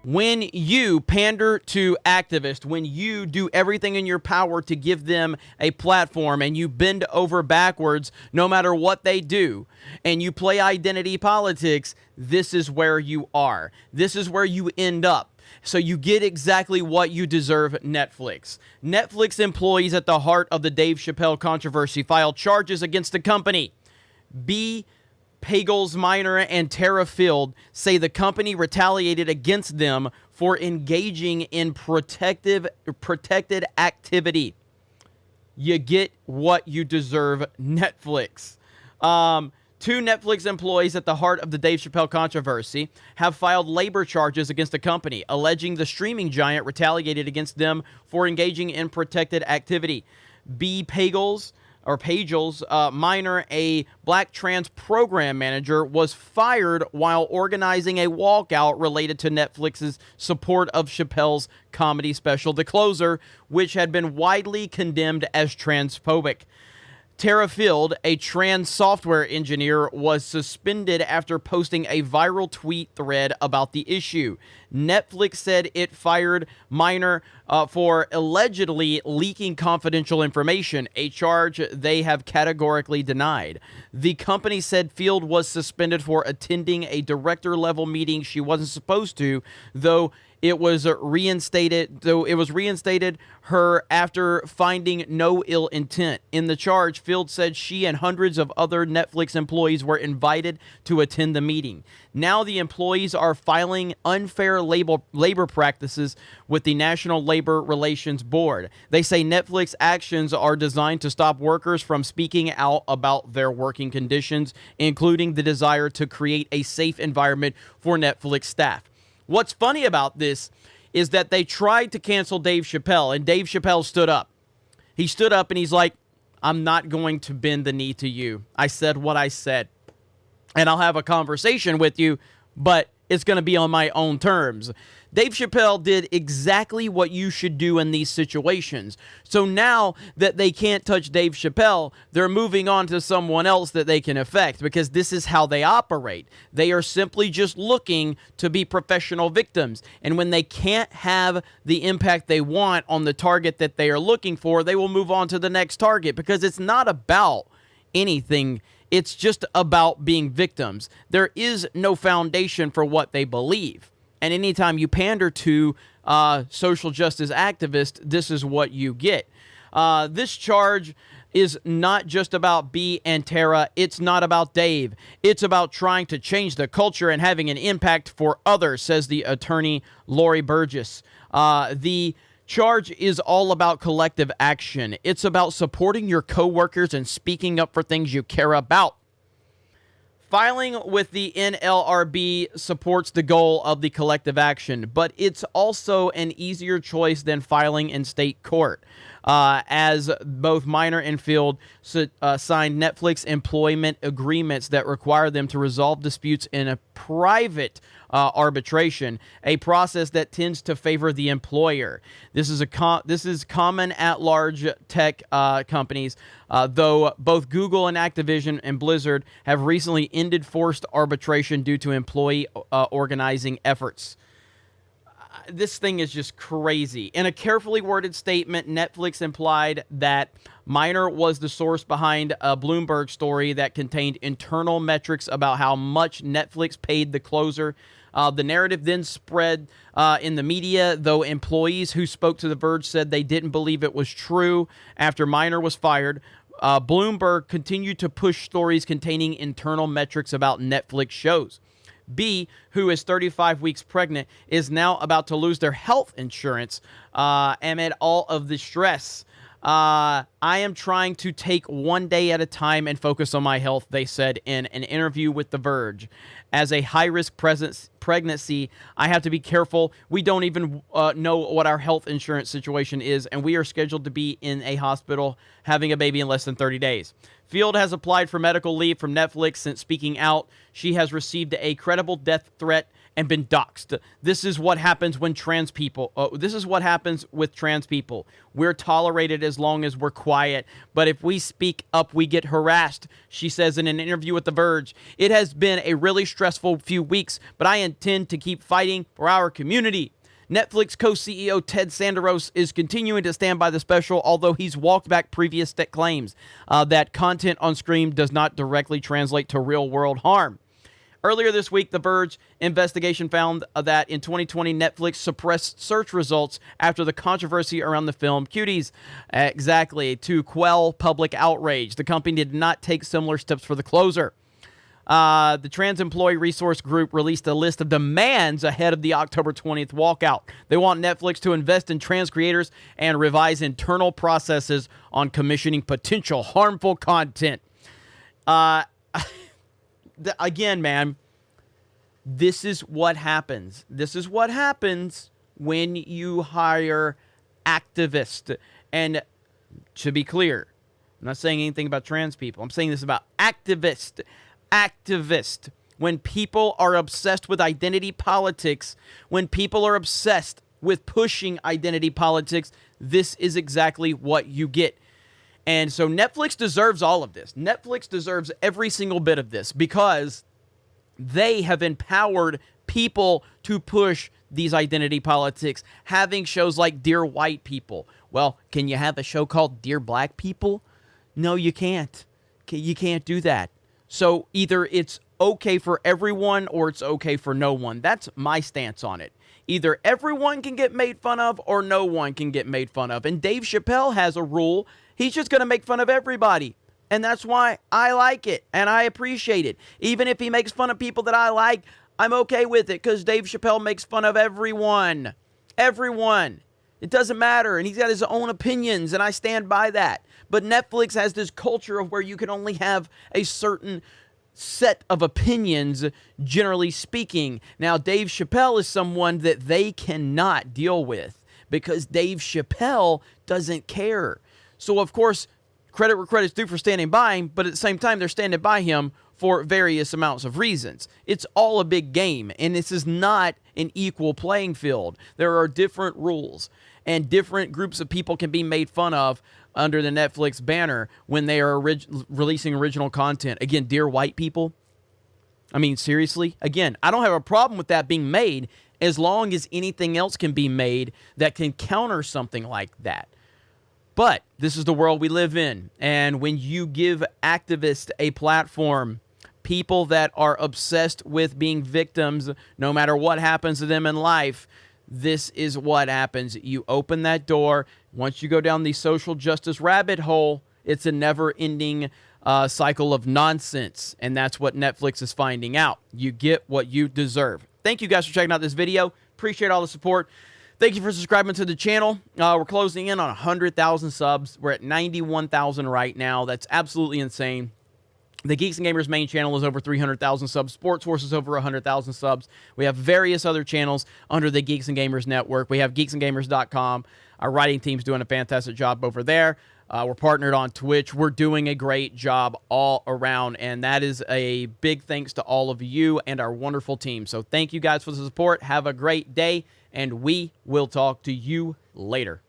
When you pander to activists, when you do everything in your power to give them a platform and you bend over backwards no matter what they do, and you play identity politics, this is where you are. This is where you end up. So you get exactly what you deserve, Netflix. Netflix employees at the heart of the Dave Chappelle controversy filed charges against the company. B. Pagels Minor and Tara Field say the company retaliated against them for engaging in protected activity. You get what you deserve, Netflix. Two Netflix employees at the heart of the Dave Chappelle controversy have filed labor charges against the company, alleging the streaming giant retaliated against them for engaging in protected activity. B. Pagels Minor, a black trans program manager, was fired while organizing a walkout related to Netflix's support of Chappelle's comedy special, The Closer, which had been widely condemned as transphobic. Tara Field, a trans software engineer, was suspended after posting a viral tweet thread about the issue. Netflix said it fired Minor for allegedly leaking confidential information, a charge they have categorically denied. The company said Field was suspended for attending a director-level meeting she wasn't supposed to, though it was reinstated her after finding no ill intent. In the charge, Field said she and hundreds of other Netflix employees were invited to attend the meeting. Now the employees are filing unfair labor practices with the National Labor Relations Board. They say Netflix actions are designed to stop workers from speaking out about their working conditions, including the desire to create a safe environment for Netflix staff. What's funny about this is that they tried to cancel Dave Chappelle, and Dave Chappelle stood up. He stood up and he's like, I'm not going to bend the knee to you. I said what I said, and I'll have a conversation with you, but it's going to be on my own terms. Dave Chappelle did exactly what you should do in these situations. So now that they can't touch Dave Chappelle, they're moving on to someone else that they can affect, because this is how they operate. They are simply just looking to be professional victims. And when they can't have the impact they want on the target that they are looking for, they will move on to the next target, because it's not about anything. It's just about being victims. There is no foundation for what they believe. And anytime you pander to social justice activists, this is what you get. This charge is not just about B and Tara. It's not about Dave. It's about trying to change the culture and having an impact for others, says the attorney Lori Burgess. The charge is all about collective action. It's about supporting your coworkers and speaking up for things you care about. Filing with the NLRB supports the goal of the collective action, but it's also an easier choice than filing in state court, as both Minor and Field signed Netflix employment agreements that require them to resolve disputes in a private arbitration, a process that tends to favor the employer. This is common at large tech companies, though both Google and Activision and Blizzard have recently ended forced arbitration due to employee organizing efforts. This thing is just crazy. In a carefully worded statement, Netflix implied that Minor was the source behind a Bloomberg story that contained internal metrics about how much Netflix paid The Closer. The narrative then spread in the media, though employees who spoke to The Verge said they didn't believe it was true. After Minor was fired, Bloomberg continued to push stories containing internal metrics about Netflix shows. B, who is 35 weeks pregnant, is now about to lose their health insurance amid all of the stress. I am trying to take one day at a time and focus on my health, they said in an interview with The Verge. As a high-risk pregnancy, I have to be careful. We don't even know what our health insurance situation is, and we are scheduled to be in a hospital having a baby in less than 30 days. Field has applied for medical leave from Netflix since speaking out. She has received a credible death threat and been doxxed. This is what happens when trans people. This is what happens with trans people. We're tolerated as long as we're quiet. quiet, but if we speak up, we get harassed, she says in an interview with The Verge. It has been a really stressful few weeks, but I intend to keep fighting for our community. Netflix co-CEO Ted Sarandos is continuing to stand by the special, although he's walked back previous claims that content on screen does not directly translate to real-world harm. Earlier this week, The Verge investigation found that in 2020, Netflix suppressed search results after the controversy around the film Cuties. Exactly, to quell public outrage. The company did not take similar steps for The Closer. The Trans Employee Resource Group released a list of demands ahead of the October 20th walkout. They want Netflix to invest in trans creators and revise internal processes on commissioning potential harmful content. Again, man, this is what happens. This is what happens when you hire activists. And to be clear, I'm not saying anything about trans people. I'm saying this about activists. Activist. When people are obsessed with identity politics, when people are obsessed with pushing identity politics, this is exactly what you get. And so Netflix deserves all of this. Netflix deserves every single bit of this because they have empowered people to push these identity politics, having shows like Dear White People. Well, can you have a show called Dear Black People? No, you can't. You can't do that. So either it's okay for everyone or it's okay for no one. That's my stance on it. Either everyone can get made fun of or no one can get made fun of. And Dave Chappelle has a rule. He's just going to make fun of everybody. And that's why I like it and I appreciate it. Even if he makes fun of people that I like, I'm okay with it because Dave Chappelle makes fun of everyone. Everyone. It doesn't matter. And he's got his own opinions and I stand by that. But Netflix has this culture of where you can only have a certain set of opinions, generally speaking. Now, Dave Chappelle is someone that they cannot deal with because Dave Chappelle doesn't care. So, of course, credit where credit's due for standing by him, but at the same time, they're standing by him for various amounts of reasons. It's all a big game, and this is not an equal playing field. There are different rules, and different groups of people can be made fun of under the Netflix banner when they are releasing original content. Again, Dear White People. I mean, seriously? Again, I don't have a problem with that being made as long as anything else can be made that can counter something like that. But this is the world we live in. And when you give activists a platform, people that are obsessed with being victims, no matter what happens to them in life, this is what happens. You open that door. Once you go down the social justice rabbit hole, it's a never-ending cycle of nonsense. And that's what Netflix is finding out. You get what you deserve. Thank you guys for checking out this video. Appreciate all the support. Thank you for subscribing to the channel. We're closing in on 100,000 subs. We're at 91,000 right now. That's absolutely insane. The Geeks and Gamers main channel is over 300,000 subs. Sports Horse is over 100,000 subs. We have various other channels under the Geeks and Gamers network. We have geeksandgamers.com. Our writing team's doing a fantastic job over there. We're partnered on Twitch. We're doing a great job all around, and that is a big thanks to all of you and our wonderful team. So thank you guys for the support. Have a great day, and we will talk to you later.